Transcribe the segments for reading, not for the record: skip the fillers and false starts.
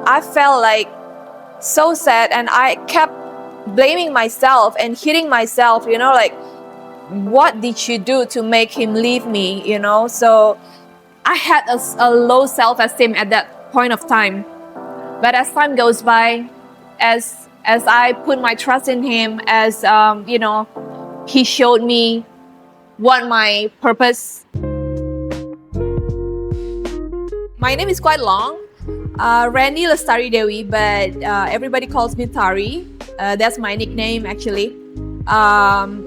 I felt like so sad, and I kept blaming myself and hitting myself, like, what did you do to make him leave me, So I had a low self-esteem at that point of time. But as time goes by, as I put my trust in him, as he showed me what my purpose. My name is quite long, Randy Lestari Dewi, but everybody calls me Tari. That's my nickname actually.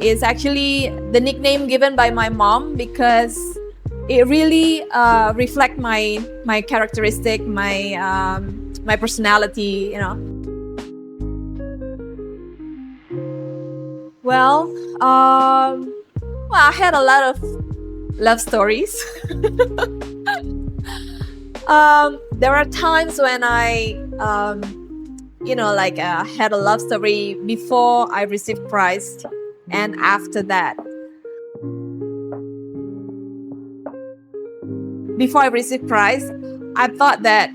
It's actually the nickname given by my mom because it really reflects my characteristic, my personality, Well, I had a lot of love stories. There are times when I, had a love story before I received Christ and after that. Before I received Christ, I thought that,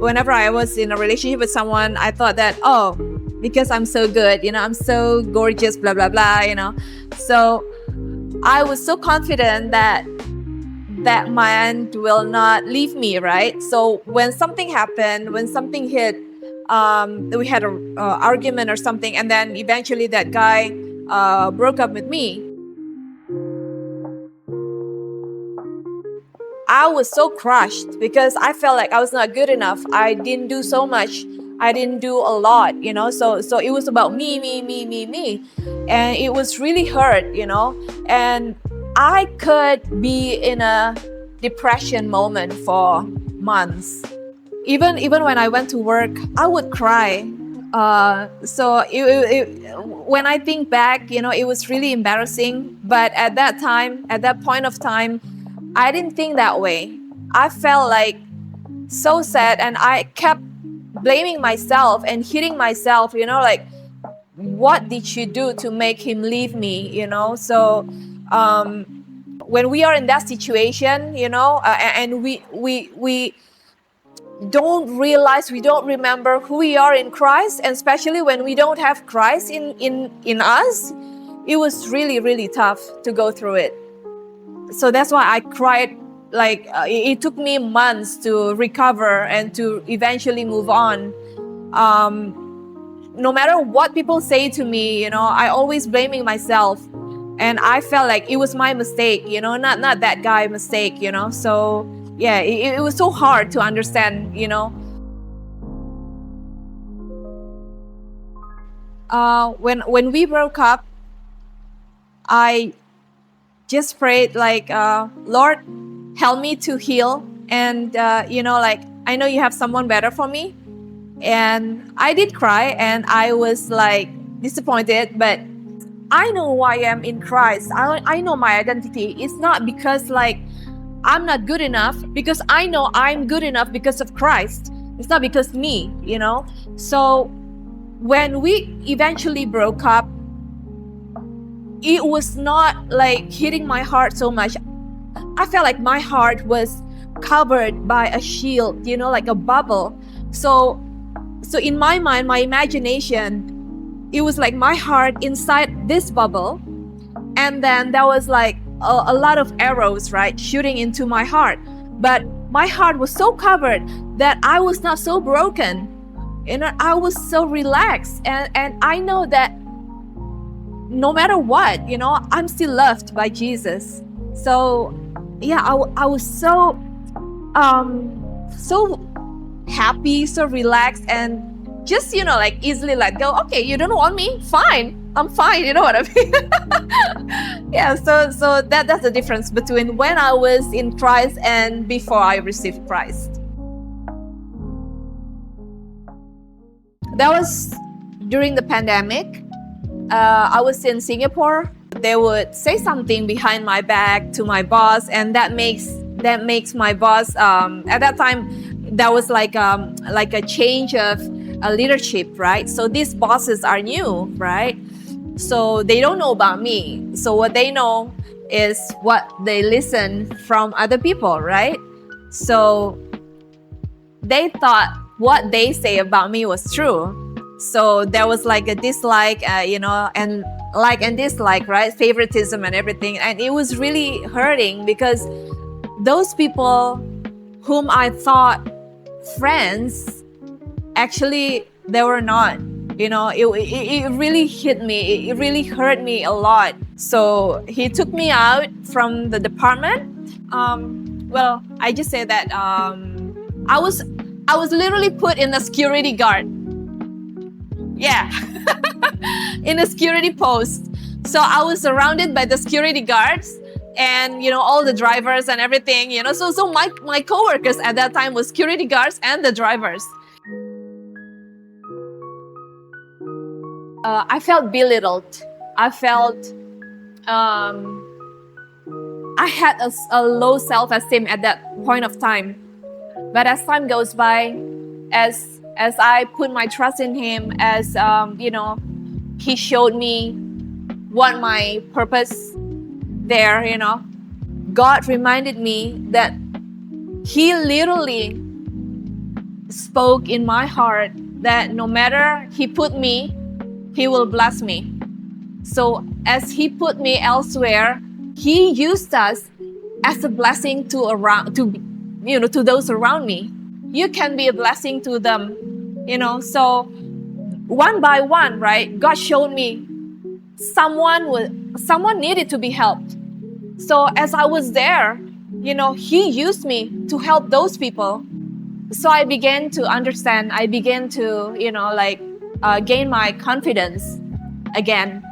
whenever I was in a relationship with someone, I thought that, because I'm so good, I'm so gorgeous, blah, blah, blah, So I was so confident that man will not leave me, right? So when something happened, when something hit, we had an argument or something, and then eventually that guy broke up with me. I was so crushed because I felt like I was not good enough. I didn't do so much. I didn't do a lot, So it was about me. And it was really hurt, And I could be in a depression moment for months. Even when I went to work, I would cry. So when I think back, it was really embarrassing. But at that point of time, I didn't think that way. I felt like so sad, and I kept blaming myself and hitting myself, like, what did you do to make him leave me, So when we are in that situation, and we don't realize, we don't remember who we are in Christ, and especially when we don't have Christ in us, it was really, really tough to go through it. So that's why I cried. Like it took me months to recover and to eventually move on. No matter what people say to me, I always blaming myself, and I felt like it was my mistake, not that guy mistake, So yeah, it was so hard to understand, When we broke up, I just prayed like, Lord, help me to heal, and I know you have someone better for me. And I did cry, and I was like disappointed, but I know who I am in Christ. I know my identity. It's not because like I'm not good enough, because I know I'm good enough because of Christ. It's not because me, So when we eventually broke up, it was not like hitting my heart so much. I felt like my heart was covered by a shield, like a bubble. So in my mind, my imagination, it was like my heart inside this bubble. And then there was like a lot of arrows, right, shooting into my heart. But my heart was so covered that I was not so broken. I was so relaxed. And I know that no matter what, I'm still loved by Jesus. So yeah, I was so happy, so relaxed, and just like easily let go. Okay, you don't want me? Fine, I'm fine. You know what I mean? Yeah. So that's the difference between when I was in Christ and before I received Christ. That was during the pandemic. I was in Singapore. They would say something behind my back to my boss, and that makes my boss. At that time, there was like a change of leadership, right? So these bosses are new, right? So they don't know about me. So what they know is what they listen from other people, right? So they thought what they say about me was true. So there was like a dislike, and like and dislike, right? Favoritism and everything. And it was really hurting because those people whom I thought friends, actually, they were not. It really hit me. It really hurt me a lot. So he took me out from the department. Well, I just say that I was literally put in a security guard. Yeah, in a security post. So I was surrounded by the security guards and all the drivers and everything. So my coworkers at that time was security guards and the drivers. I felt belittled. I felt I had a low self-esteem at that point of time. But as time goes by, as I put my trust in him, as he showed me what my purpose there, God reminded me that he literally spoke in my heart that no matter he put me, he will bless me. So as he put me elsewhere, he used us as a blessing to those around me. You can be a blessing to them, So one by one, right? God showed me someone needed to be helped. So as I was there, he used me to help those people. So I began to understand. I began to, gain my confidence again.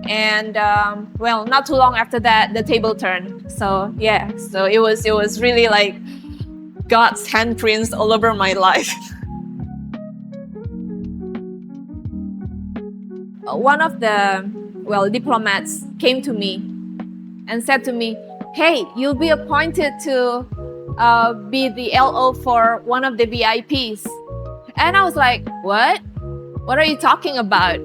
And well, not too long after that, the table turned. So yeah, so it was really like God's handprints all over my life. One of the diplomats came to me and said to me, "Hey, you'll be appointed to be the LO for one of the VIPs." And I was like, "What? What are you talking about?"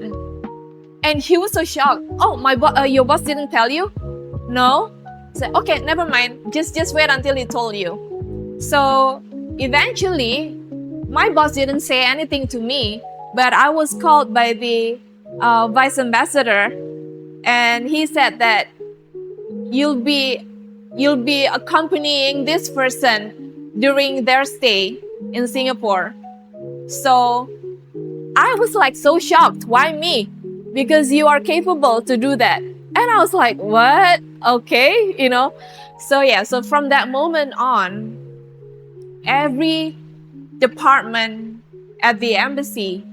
And he was so shocked. "Oh, your boss didn't tell you?" "No." I said, "Okay, never mind. Just wait until he told you." So eventually, my boss didn't say anything to me, but I was called by the vice ambassador, and he said that you'll be accompanying this person during their stay in Singapore. So I was like so shocked. Why me? Because you are capable to do that. And I was like, what? Okay, So yeah, so from that moment on, every department at the embassy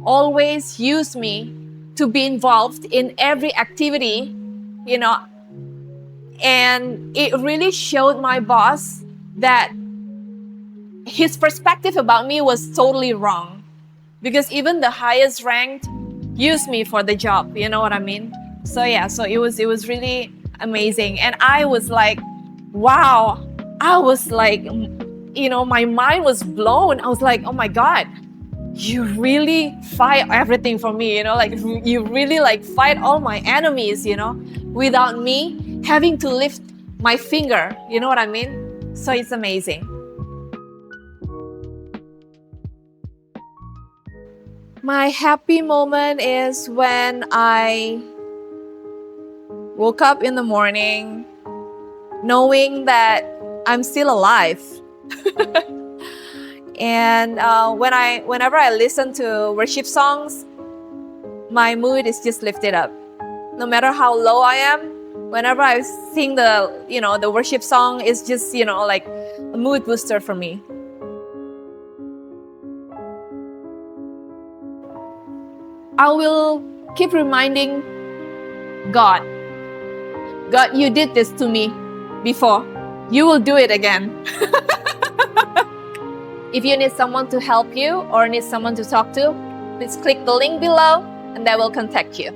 always used me to be involved in every activity, and it really showed my boss that his perspective about me was totally wrong, because even the highest ranked used me for the job. You know what I mean? So yeah, so it was really amazing. And I was like, wow, I was like, my mind was blown. I was like, oh my God, you really fight everything for me, you really fight all my enemies, without me having to lift my finger. You know what I mean? So it's amazing. My happy moment is when I woke up in the morning knowing that I'm still alive. And whenever I listen to worship songs, my mood is just lifted up. No matter how low I am, whenever I sing the worship song, it's just, like a mood booster for me. I will keep reminding God, you did this to me before. You will do it again. If you need someone to help you or need someone to talk to, please click the link below and they will contact you.